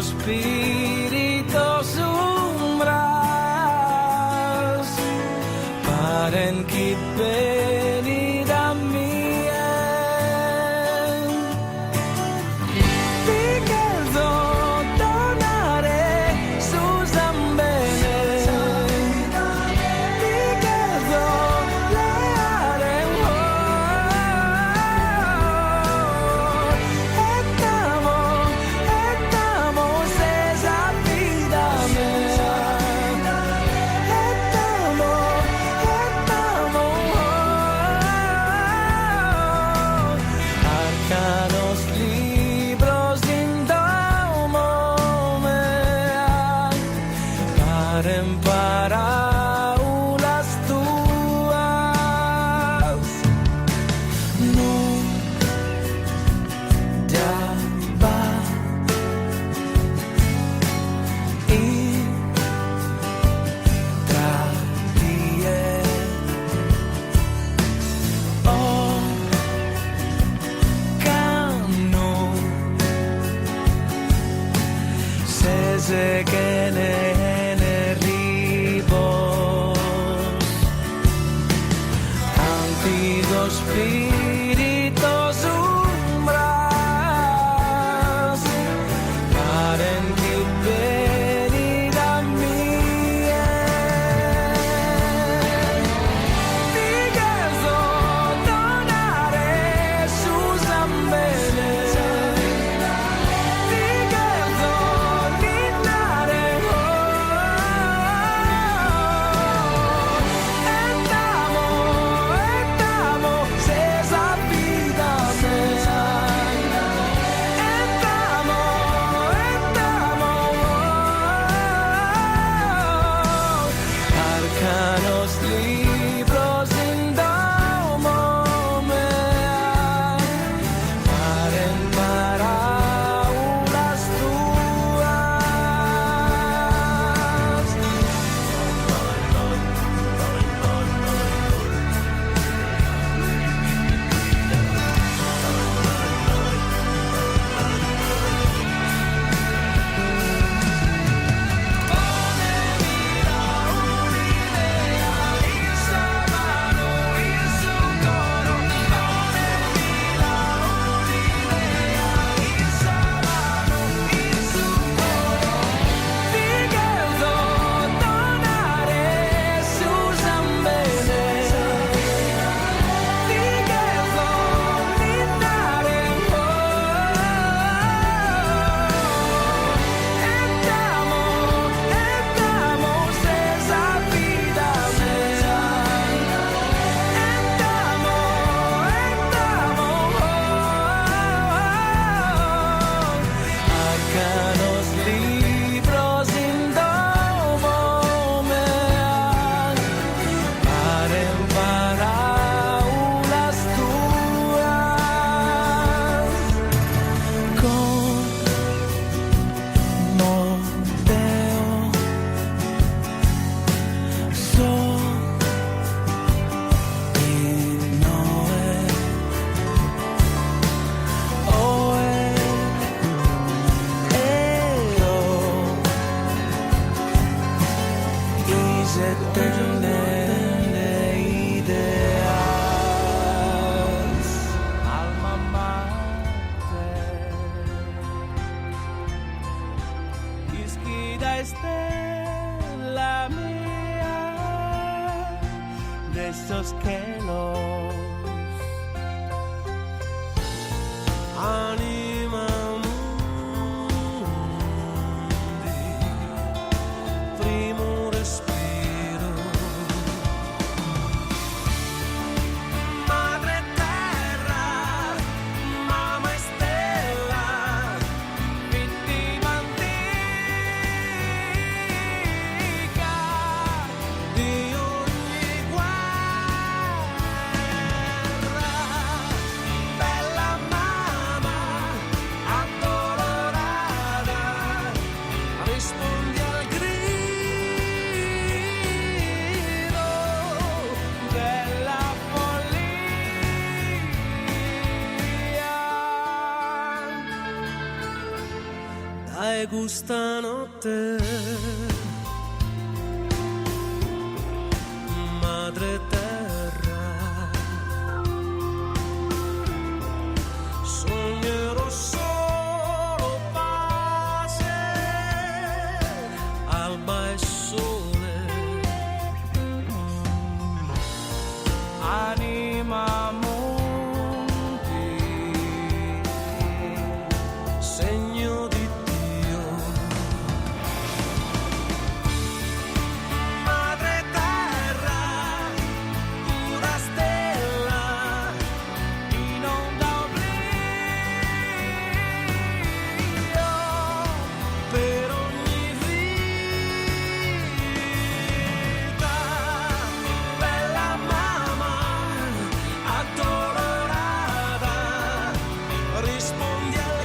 spiritos umbras paren kit benidamien Piquedo donare Susan bene Piquedo leare Estamos esa vida mea Arcanos libros indomo mea Paren para unas tuas No ya va y tratie Oh cano se que ne ribos antiguos spiritos umbras paren kit benidamien Piquedo donare Susan bene Piquedo ninnare Estamos esa vida mea Arcanos libros indomo mea Paren para unas tuas Piquedo donare Susan bene Piquedo ninnare Estamos esa vida mea Arcanos libros indomo mea Paren para unas tuas Como deo So y no es se tende ideas alma mater isquida estela mía de esos que los animan primo respiro Madre terra mamma stella vittima antica di ogni guerra ai gustano te. Madre terra, sognerò solo pace, alba e sole, anima monti, segno di Dio. Madre terra, pura stella, in onda oblio, per ogni vita, bella mamma, addolorata, rispondi alla